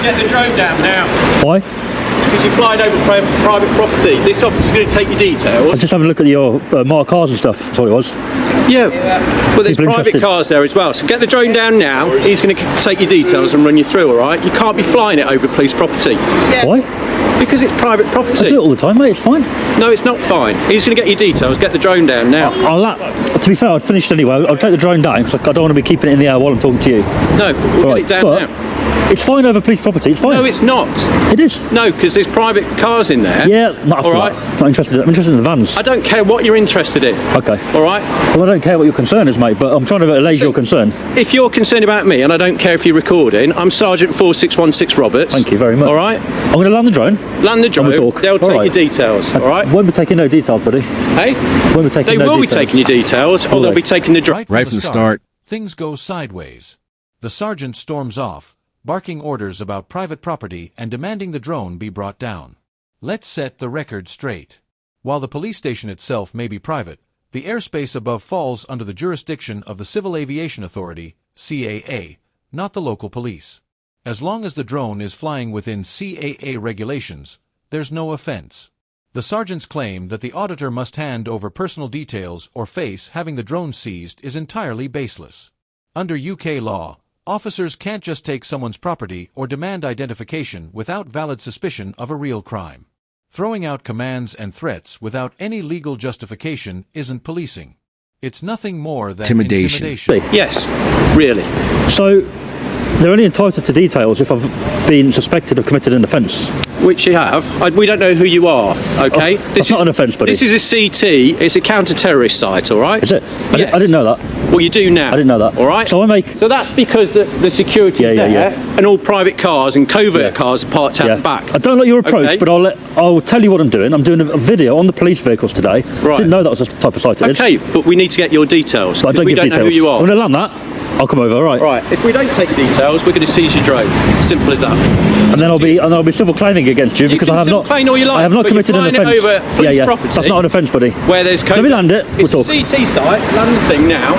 Get the drone down now. Why? Because you're flying over private property. This officer's going to take your details. I was just having a look at your marked cars and stuff. That's all it was. Yeah, but there's People private interested. cars there as well. So get the drone down now. He's going to take your details and run you through, all right? You can't be flying it over police property. Why? Because it's private property. I do it all the time, mate. It's fine. No, it's not fine. He's going to get your details. Get the drone down now. To be fair, I'd finished anyway. I'll take the drone down because I don't want to be keeping it in the air while I'm talking to you. No, we'll get it down but now. It's fine over police property. It's fine. No, it's not. It is. No, because there's private cars in there. Yeah, not after all right. that. Not interested. I'm interested in the vans. I don't care what you're interested in. Okay. All right. Well, I don't care what your concern is, mate, but I'm trying to allay your concern. If you're concerned about me, and I don't care if you're recording, I'm Sergeant 4616 Roberts. Thank you very much. All right. I'm going to land the drone. Land the drone. We'll talk. They'll take your details. All right. Won't be taking no details, buddy. Hey. Won't be taking They no will details. be taking your details, or they'll be taking the drone. Right from the start, things go sideways. The sergeant storms off, barking orders about private property and demanding the drone be brought down. Let's set the record straight. While the police station itself may be private, the airspace above falls under the jurisdiction of the Civil Aviation Authority, CAA, not the local police. As long as the drone is flying within CAA regulations, there's no offense. The sergeant's claim that the auditor must hand over personal details or face having the drone seized is entirely baseless. Under UK law, officers can't just take someone's property or demand identification without valid suspicion of a real crime. Throwing out commands and threats without any legal justification isn't policing. It's nothing more than intimidation. Yes, really. So, they're only entitled to details if I've been suspected of committed an offence. Which you have. We don't know who you are, okay? That's not an offence, buddy. This is a CT, it's a counter-terrorist site, all right? Is it? Yes. I didn't know that. Well, you do now. I didn't know that. All right? So I make... So that's because the security's there, and all private cars and covert cars are parked out the back. I don't like your approach, Okay. but I'll tell you what I'm doing. I'm doing a video on the police vehicles today. Right. Didn't know that was the type of site it is. Okay, but we need to get your details, But I because don't we give don't details. know who you are. I'm going to land that. I'll come over, all right? Right, if we don't take your details, we're going to seize your drone. Simple as that. And then I'll be civil claiming against you because I have not. Claim all you like, I have not but you're committed an flying it offence. over police property. That's not an offence, buddy. Where there's code. Let me land it. It's We'll talk. a CT site. Land the thing now.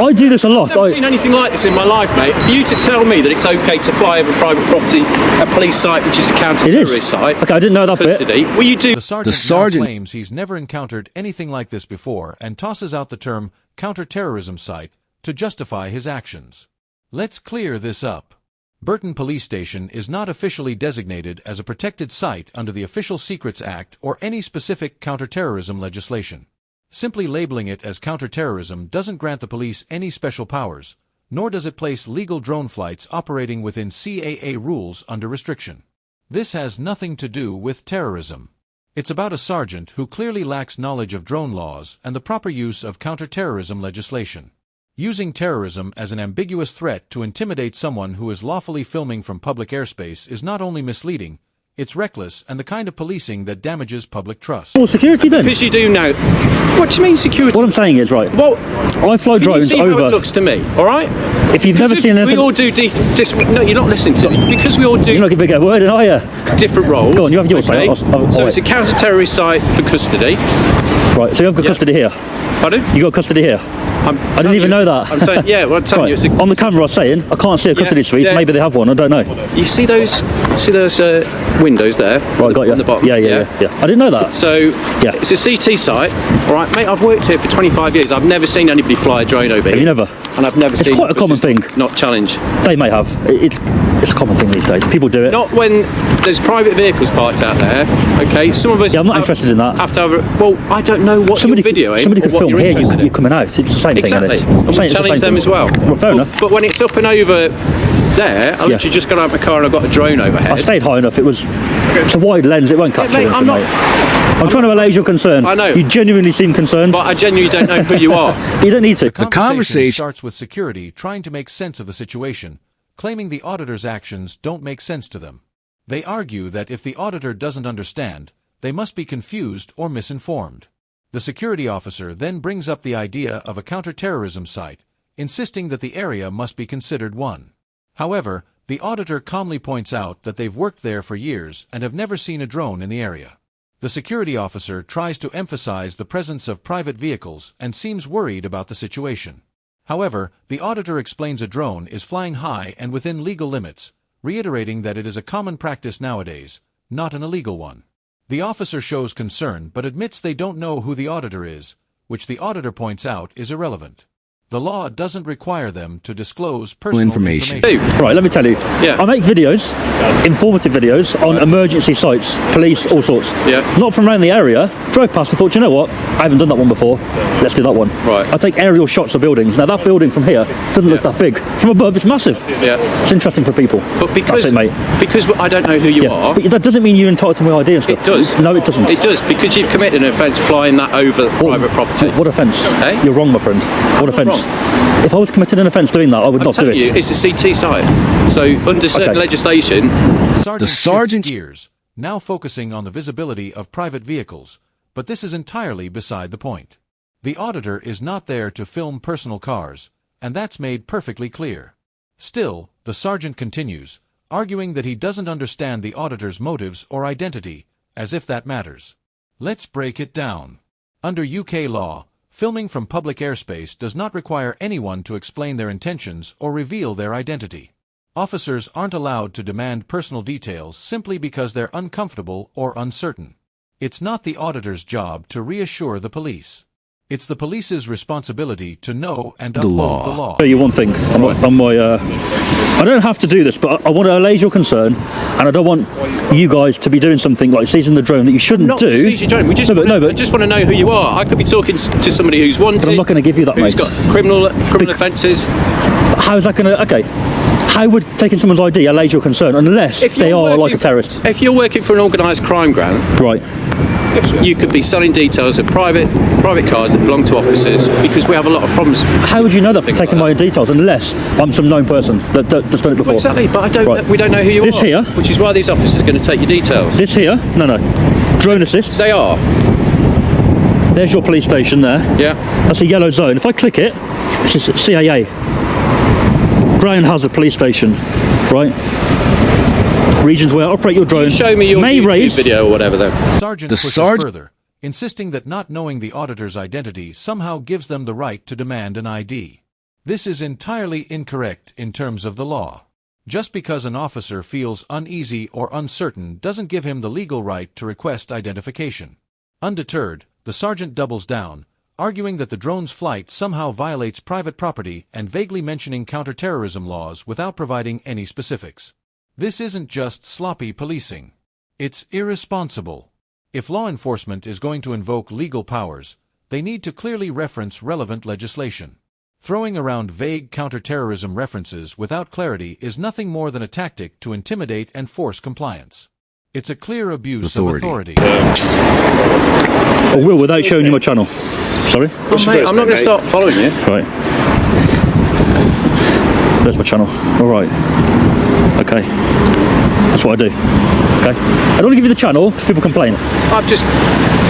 I do this a lot. I've never seen anything like this in my life, mate. For you to tell me that it's okay to fly over private property, a police site which is a counter-terrorist site. Okay, I didn't know that bit. Well, you do. The sergeant claims he's never encountered anything like this before and tosses out the term counter-terrorism site to justify his actions. Let's clear this up. Burton Police Station is not officially designated as a protected site under the Official Secrets Act or any specific counterterrorism legislation. Simply labeling it as counterterrorism doesn't grant the police any special powers, nor does it place legal drone flights operating within CAA rules under restriction. This has nothing to do with terrorism. It's about a sergeant who clearly lacks knowledge of drone laws and the proper use of counterterrorism legislation. Using terrorism as an ambiguous threat to intimidate someone who is lawfully filming from public airspace is not only misleading, it's reckless and the kind of policing that damages public trust. Well, security then. Because you do know. What do you mean security? What I'm saying is, right, well, I fly drones see over. How it looks to me, all right? If you've never seen anything... We all do... no, you're not listening to me. Because we all do... You're not going to get a word in, are you? Different roles. Go on, you have your say. So it's a counter-terrorist site for custody. Right, so you have got custody here. Pardon? You got custody here. I didn't even know that. I'm saying, yeah, well, I'm telling you, it's on the camera I was saying, I can't see a custody suite, yeah. maybe they have one, I don't know. You see those windows there? Right, got you. On the bottom? Yeah. I didn't know that. So, it's a CT site, all right, mate, I've worked here for 25 years, I've never seen anybody fly a drone over here. Have you never? And I've never seen... It's quite a common thing. Not challenge. They may have. It's a common thing these days. People do it. Not when there's private vehicles parked out there, okay? Some of us... Yeah, I'm not interested in that. Have to have well, I don't know what you're videoing. Somebody could film here, you're you're coming out. It's the same thing, isn't it? I'm saying challenge them as well. Well, fair enough. But when it's up and over there, I literally just got out of my car and I've got a drone overhead. I stayed high enough. It's a wide lens. It won't catch mate, you. I'm trying to allay your concern. I know. You genuinely seem concerned. But I genuinely don't know who you are. You don't need to. The conversation starts with security trying to make sense of the situation, claiming the auditor's actions don't make sense to them. They argue that if the auditor doesn't understand, they must be confused or misinformed. The security officer then brings up the idea of a counterterrorism site, insisting that the area must be considered one. However, the auditor calmly points out that they've worked there for years and have never seen a drone in the area. The security officer tries to emphasize the presence of private vehicles and seems worried about the situation. However, the auditor explains a drone is flying high and within legal limits, reiterating that it is a common practice nowadays, not an illegal one. The officer shows concern but admits they don't know who the auditor is, which the auditor points out is irrelevant. The law doesn't require them to disclose personal information. Right, let me tell you. Yeah. I make videos, informative videos, on emergency sites, police, all sorts. Yeah. Not from around the area. Drove past and thought, you know what? I haven't done that one before. Let's do that one. Right. I take aerial shots of buildings. Now, that building from here doesn't look that big. From above, it's massive. Yeah. It's interesting for people. But because, that's it, mate. because I don't know who you are. But that doesn't mean you're entitled to my ID and stuff. It does. No, it doesn't. It does, because you've committed an offence flying that over private property. What offence? Eh? You're wrong, my friend. What offence? If I was committed an offence doing that, I would not do it. It's a CT site. So under certain legislation... The sergeant gears, now focusing on the visibility of private vehicles, but this is entirely beside the point. The auditor is not there to film personal cars, and that's made perfectly clear. Still, the sergeant continues, arguing that he doesn't understand the auditor's motives or identity, as if that matters. Let's break it down. Under UK law, filming from public airspace does not require anyone to explain their intentions or reveal their identity. Officers aren't allowed to demand personal details simply because they're uncomfortable or uncertain. It's not the auditor's job to reassure the police. It's the police's responsibility to know and uphold the law. I'll tell you one thing. I don't have to do this, but I want to allay your concern, and I don't want you guys to be doing something like seizing the drone that you shouldn't Not do. seize your drone. We just want to know who you are. I could be talking to somebody who's wanted. But I'm not going to give you that, who's mate. got criminal offences. How is that going to... Okay. How would taking someone's ID allay your concern, unless they are like a terrorist? If you're working for an organised crime gang... Right. You could be selling details of private cars that belong to officers, because we have a lot of problems. How would you know that from taking my details, unless I'm some known person that's done it before? Well, exactly, but we don't know who you This are. here, which is why these officers are going to take your details. This here, no. Drone assist. They are. There's your police station there. Yeah. That's a yellow zone. If I click it, this is CAA. Brown Hazard Police Station, right? Regions where operate your drone. Show me your may YouTube raise video or whatever then. The sergeant pushes further, insisting that not knowing the auditor's identity somehow gives them the right to demand an ID. This is entirely incorrect in terms of the law. Just because an officer feels uneasy or uncertain doesn't give him the legal right to request identification. Undeterred, the sergeant doubles down, arguing that the drone's flight somehow violates private property and vaguely mentioning counterterrorism laws without providing any specifics. This isn't just sloppy policing. It's irresponsible. If law enforcement is going to invoke legal powers, they need to clearly reference relevant legislation. Throwing around vague counterterrorism references without clarity is nothing more than a tactic to intimidate and force compliance. It's a clear abuse of authority. I will, without showing you my channel. Sorry? Oh, mate, I'm not going to start following you. Right. There's my channel. Alright. Okay. That's what I do. Okay. I don't want to give you the channel because people complain. I've just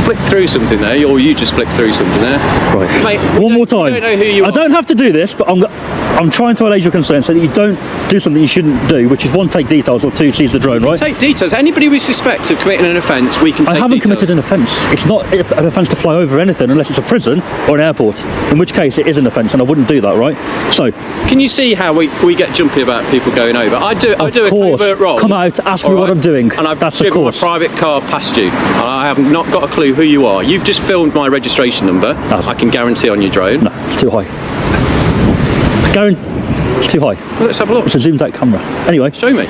flicked through something there, or you just flicked through something there. Right. Mate, one more time. I don't know who you are. I don't have to do this, but I'm trying to allay your concern so that you don't do something you shouldn't do, which is 1, take details, or 2, seize the drone, right? Take details. Anybody we suspect of committing an offence, we can take I haven't details. committed an offence. It's not an offence to fly over anything unless it's a prison or an airport, in which case it is an offence and I wouldn't do that, right? So... Can you see how we get jumpy about people going over? I do a covert role. Come out, ask me what I'm doing. And I've That's driven my private car past you. And I have not got a clue who you are. You've just filmed my registration number. I can guarantee on your drone. No, it's too high. It's too high. Well, let's have a look. It's a zoomed out camera. Anyway. Show me.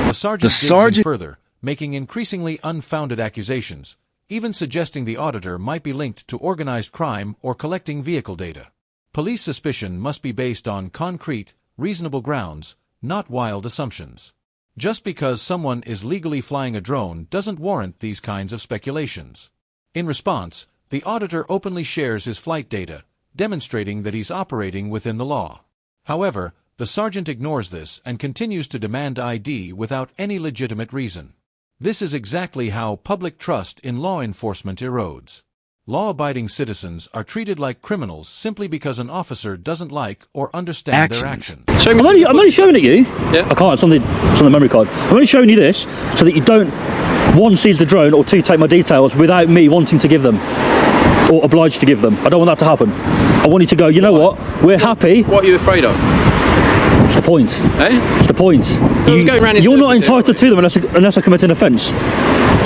The sergeant digs in further, making increasingly unfounded accusations, even suggesting the auditor might be linked to organized crime or collecting vehicle data. Police suspicion must be based on concrete, reasonable grounds, not wild assumptions. Just because someone is legally flying a drone doesn't warrant these kinds of speculations. In response, the auditor openly shares his flight data, demonstrating that he's operating within the law. However, the sergeant ignores this and continues to demand ID without any legitimate reason. This is exactly how public trust in law enforcement erodes. Law-abiding citizens are treated like criminals simply because an officer doesn't like or understand their actions. I'm only showing it you. Yeah. I can't, it's on the memory card. I'm only showing you this so that you don't, 1, seize the drone, or 2, take my details without me wanting to give them. Or obliged to give them. I don't want that to happen. I want you to go, you know what, we're happy. What are you afraid of? It's the point. Eh? It's the point. Well, we're going round in You're not circles here, entitled to them unless I commit an offence.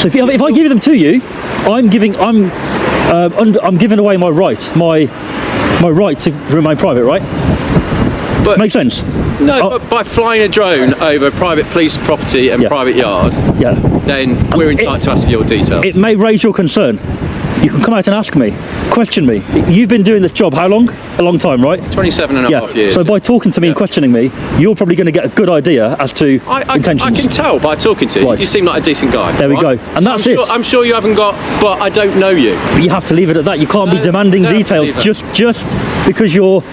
So if I give them to you, I'm giving away my right, my right to remain private, right? But Makes sense. no, but by flying a drone over private police property and Yeah. private yard, Yeah. then we're entitled to ask for your details. It may raise your concern. You can come out and ask me, question me. You've been doing this job how long? A long time, right? 27 and a half years. So by talking to me and questioning me, you're probably going to get a good idea as to intentions. I can tell by talking to you. Right. You seem like a decent guy. There we right? go. And that's it. I'm sure you haven't got, but I don't know you. But you have to leave it at that. You can't be No, demanding don't details leave it. just because you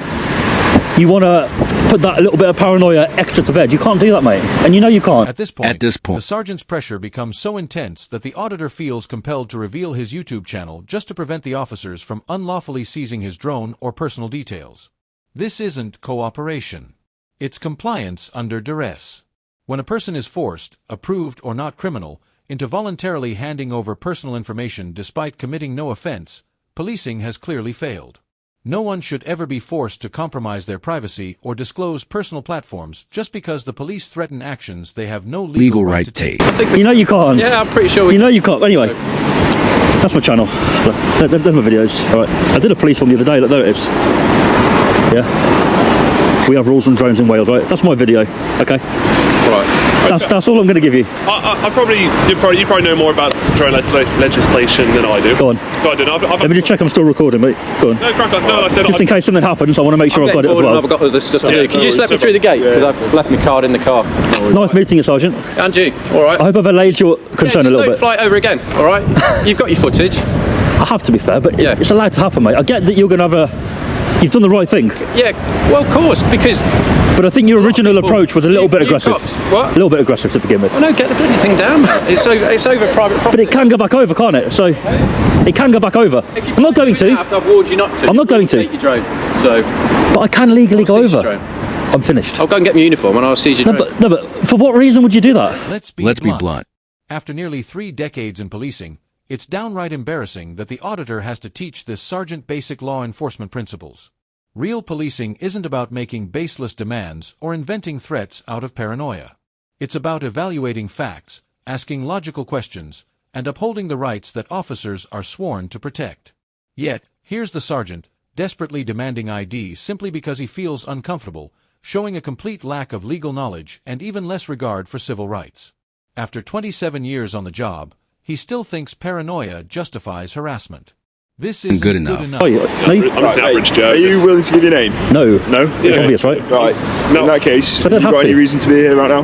want to put that little bit of paranoia extra to bed. You can't do that, mate. And you know you can't. At this point, the sergeant's pressure becomes so intense that the auditor feels compelled to reveal his YouTube channel just to prevent the officers from unlawfully seizing his drone or personal details. This isn't cooperation. It's compliance under duress. When a person is forced, approved or not criminal, into voluntarily handing over personal information despite committing no offense, policing has clearly failed. No one should ever be forced to compromise their privacy or disclose personal platforms just because the police threaten actions they have no legal right to take. You know you can't. Yeah, I'm pretty sure You know you can't. Anyway, that's my channel. There's my videos. All right. I did a police one the other day. Look, there it is. Yeah. We have rules on drones in Wales, right? That's my video. Okay. Right. That's all I'm going to give you. You probably know more about drone legislation than I do. Go on. So I don't know. Let me just check I'm still recording, mate. Go on. No, crack on. No, I said Just in case something happens, I want to make sure I've got it as well. I've got other stuff to do. Can you just let me no through the gate? problem. Because I've left my card in the car. Nice meeting you, Sergeant. And you, all right? I hope I've allayed your concern a little don't bit. fly it over again, all right? You've got your footage. I have to be fair, but Yeah. it's allowed to happen, mate. I get that you're going to have you've done the right thing, Yeah, well, of course, because... but I think your original people- approach was a little bit you aggressive. cops- what? A little bit aggressive to begin with. Oh, no, get the bloody thing down, man. It's over private property. But it can go back over, can't it? So it can go back over. If you I'm not going fly to, I've warned you not to. I'm not going to. Take your drone. So, but I can legally go seize your over. drone. I'm finished. I'll go and get my uniform and I'll seize your drone. No, but for what reason would you do that? Let's be blunt. After nearly 3 decades in policing, it's downright embarrassing that the auditor has to teach this sergeant basic law enforcement principles. Real policing isn't about making baseless demands or inventing threats out of paranoia. It's about evaluating facts, asking logical questions, and upholding the rights that officers are sworn to protect. Yet, here's the sergeant, desperately demanding ID simply because he feels uncomfortable, showing a complete lack of legal knowledge and even less regard for civil rights. After 27 years on the job, he still thinks paranoia justifies harassment. This isn't good enough. Oh, no, I'm just an average Joe. Are you willing to give your name? no. No? It's Yeah. obvious, right? Right. No. In that case, I don't have you have got to. any reason to be here right now?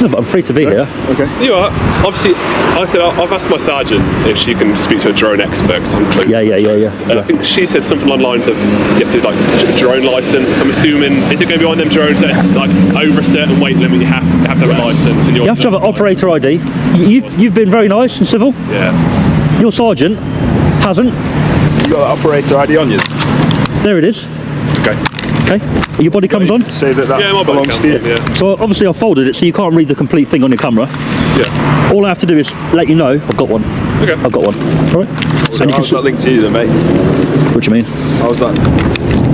No, but I'm free to be here. Okay. You are. Obviously, I've asked my sergeant if she can speak to a drone expert because I'm close. Yeah. I think she said something along the lines of you have to like drone license. I'm assuming is it going to be one of them drones that's like over a certain weight limit you have to have a license and You have to have an operator ID. You've been very nice and civil. Yeah. Your sergeant hasn't. You got that operator ID on you? There it is. Okay. Okay. Your body comes on. Say that Yeah, my body belongs to you. yeah. So obviously I've folded it so you can't read the complete thing on your camera. Yeah. All I have to do is let you know I've got one. Okay. I've got one. All right. So And you how's that can. linked to you then, mate? What do you mean? How's that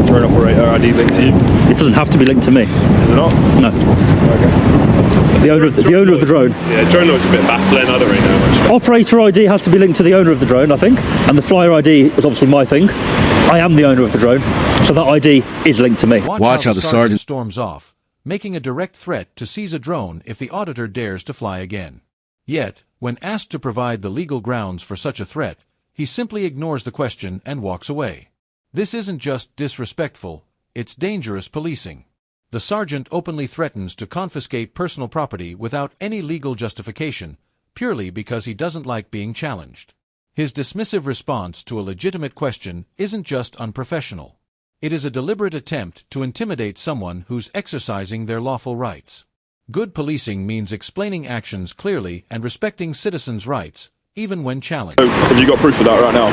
drone operator ID linked to you? It doesn't have to be linked to me. Does it not? No. Okay. The owner of the drone. Yeah, drone looks a bit baffling. I don't really know much. Operator ID has to be linked to the owner of the drone, I think. And the flyer ID is obviously my thing. I am the owner of the drone, so that ID is linked to me. Watch how the sergeant storms off, making a direct threat to seize a drone if the auditor dares to fly again. Yet, when asked to provide the legal grounds for such a threat, he simply ignores the question and walks away. This isn't just disrespectful, it's dangerous policing. The sergeant openly threatens to confiscate personal property without any legal justification, purely because he doesn't like being challenged. His dismissive response to a legitimate question isn't just unprofessional. It is a deliberate attempt to intimidate someone who's exercising their lawful rights. Good policing means explaining actions clearly and respecting citizens' rights, even when challenged. So, have you got proof of that right now?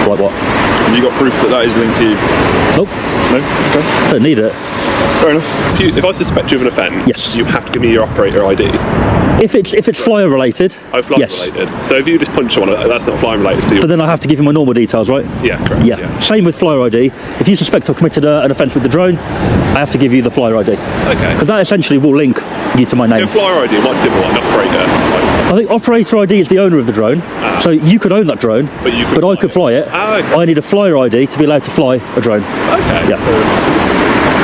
Like what? Have you got proof that that is linked to you? Nope. No? Okay. Don't need it. Fair enough. If I suspect you of an offence, Yes. you have to give me your operator ID. If it's flyer related, Oh, flying yes. related. So if you just punch someone, that's not flying related. So But then I have to give you my normal details, right? yeah, correct. Yeah. Same with flyer ID. If you suspect I've committed an offence with the drone, I have to give you the flyer ID. Okay. Because that essentially will link you to my name. Your flyer ID, what's the other one? Operator. I think operator ID is the owner of the drone. So you could own that drone, But you could I fly could it. fly it. Ah, okay. I need a flyer ID to be allowed to fly a drone. Okay. Yeah.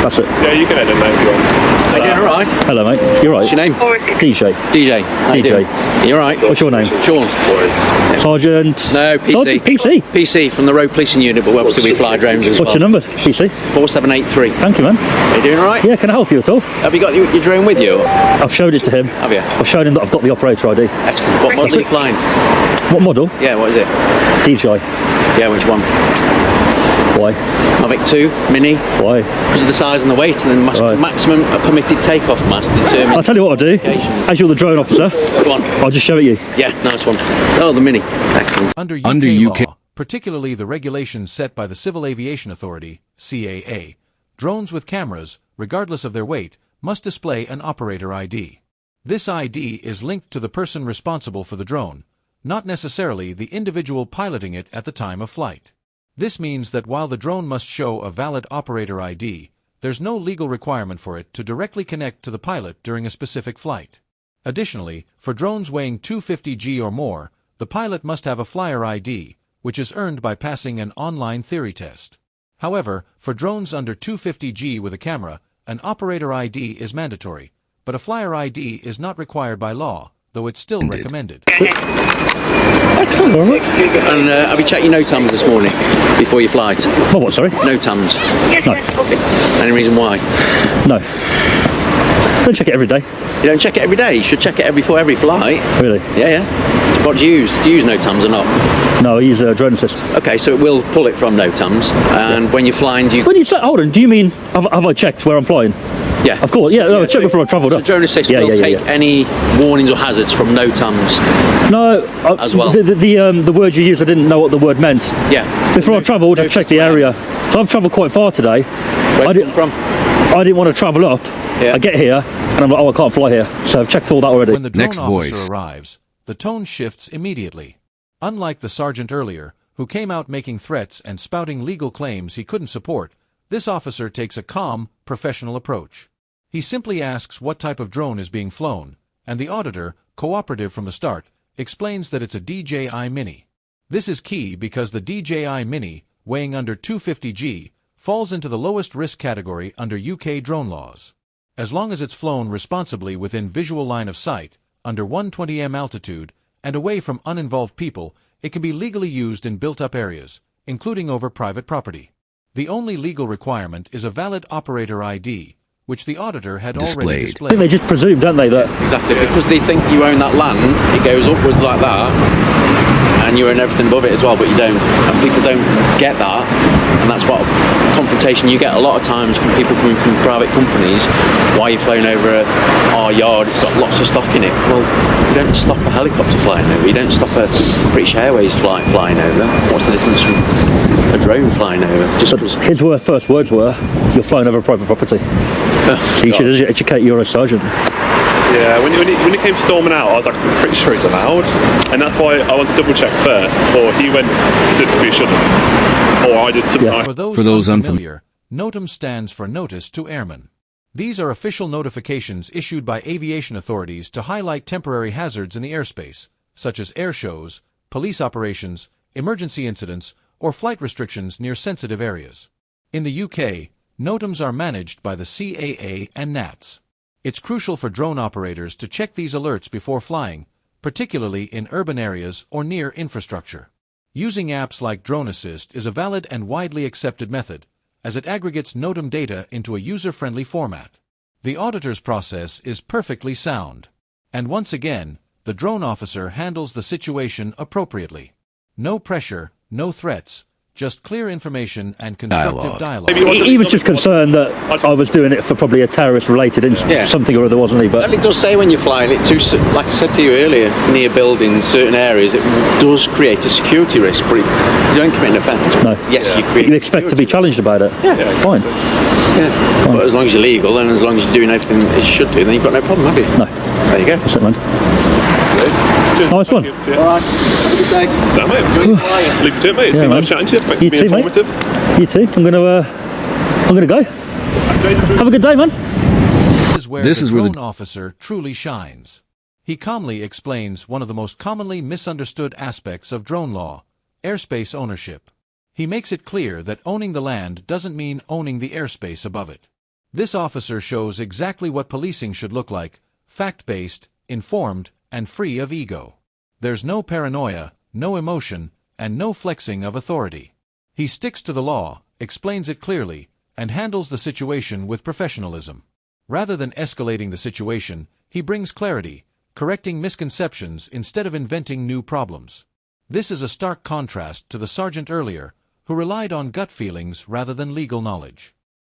That's it. Yeah, you can edit mate if you want. How you doing, all right? Hello, mate. You're right. What's your name? DJ. DJ. How you DJ. doing? You all right? What's your name? Sean. Sergeant. No, PC. Sergeant PC. PC from the road policing unit, but obviously we fly drones as What's well. your number? PC. 4783. Thank you, man. Are you doing all right? Yeah, can I help you at all? Have you got your drone with you? I've showed it to him. Have you? I've shown him that I've got the operator ID. Excellent. What model are you flying? What model? Yeah, what is it? DJI. Yeah, which one? Why? Mavic 2 Mini. Why? Because of the size and the weight, and then Right. maximum permitted takeoff mass I'll determined. tell you what I'll do. Occasions. As you're the drone officer, Go on. I'll just show it you. Yeah, nice one. Oh, the Mini. Excellent. Under UK law, particularly the regulations set by the Civil Aviation Authority, CAA, drones with cameras, regardless of their weight, must display an operator ID. This ID is linked to the person responsible for the drone, not necessarily the individual piloting it at the time of flight. This means that while the drone must show a valid operator ID, there's no legal requirement for it to directly connect to the pilot during a specific flight. Additionally, for drones weighing 250 g or more, the pilot must have a flyer ID, which is earned by passing an online theory test. However, for drones under 250 g with a camera, an operator ID is mandatory, but a flyer ID is not required by law, though it's still recommended. Excellent, all right. And have you checked your NOTAMs this morning before your flight? Oh, what, sorry? NOTAMs. No. Any reason why? No. Don't check it every day. You don't check it every day. You should check it before every flight. Really? Yeah, yeah. What do you use? Do you use NOTAMs or not? No, I use Drone Assist. Okay, so it will pull it from NOTAMs. And when you're flying, do you... When you say, hold on, do you mean, have I checked where I'm flying? Yeah. Of course, yeah, I checked before I travelled So up. Drone Assist will take any warnings or hazards from NOTAMs. No, As well. The word you used, I didn't know what the word meant. Yeah. Before I travelled, I checked the area. So I've travelled quite far today. Where do you come from? I didn't want to travel up. Yeah. I get here, and I'm like, oh, I can't fly here. So I've checked all that already. When the drone officer arrives, the tone shifts immediately. Unlike the sergeant earlier, who came out making threats and spouting legal claims he couldn't support, this officer takes a calm, professional approach. He simply asks what type of drone is being flown, and the auditor, cooperative from the start, explains that it's a DJI Mini. This is key because the DJI Mini, weighing under 250 g, falls into the lowest risk category under UK drone laws. As long as it's flown responsibly within visual line of sight, under 120 m altitude, and away from uninvolved people, it can be legally used in built-up areas, including over private property. The only legal requirement is a valid operator ID, which the auditor had already I displayed. think they just presume, don't they, that Exactly, because they think you own that land, it goes upwards like that, and you own everything above it as well, but you don't. And people don't get that, and that's what confrontation you get a lot of times from people coming from private companies. Why are you flown over our yard? It's got lots of stock in it. Well, you don't stop a helicopter flying over, you don't stop a British Airways flight flying over. What's the difference from a drone flying over? Just because... his first words were, you're flying over private property. So you should educate your sergeant. Yeah, when he came storming out, I was like, I'm pretty sure it's allowed. And that's why I want to double check first before he went, did something he shouldn't. Or I did something Yeah. I... For those unfamiliar, NOTAM stands for Notice to Airmen. These are official notifications issued by aviation authorities to highlight temporary hazards in the airspace, such as air shows, police operations, emergency incidents, or flight restrictions near sensitive areas. In the UK, NOTAMs are managed by the CAA and NATS. It's crucial for drone operators to check these alerts before flying, particularly in urban areas or near infrastructure. Using apps like Drone Assist is a valid and widely accepted method, as it aggregates NOTAM data into a user-friendly format. The auditor's process is perfectly sound. And once again, the drone officer handles the situation appropriately. No pressure, no threats, just clear information and constructive dialogue. Maybe He was just concerned that I was doing it for probably a terrorist-related incident, Yeah. something or other, wasn't he? But And it does say when you're flying it too, like I said to you earlier, near buildings, certain areas, it does create a security risk, but you don't commit an offence. No. Yes, you create you expect to be challenged about it. Yeah. Fine. Yeah. But as long as you're legal and as long as you're doing everything as you should do, then you've got no problem, have you? No. There you go. That's it, man. Nice one. All right. Have a good day. Damn it. Leave it to it, mate. It's Yeah, been man. nice chatting to you. Thanks You for being too, mate. informative. You too. I'm gonna go. Have a good day, man. This is where the drone officer truly shines. He calmly explains one of the most commonly misunderstood aspects of drone law: airspace ownership. He makes it clear that owning the land doesn't mean owning the airspace above it. This officer shows exactly what policing should look like: fact-based, informed, and free of ego. There's no paranoia, no emotion, and no flexing of authority. He sticks to the law, explains it clearly, and handles the situation with professionalism. Rather than escalating the situation, he brings clarity, correcting misconceptions instead of inventing new problems. This is a stark contrast to the sergeant earlier, who relied on gut feelings rather than legal knowledge.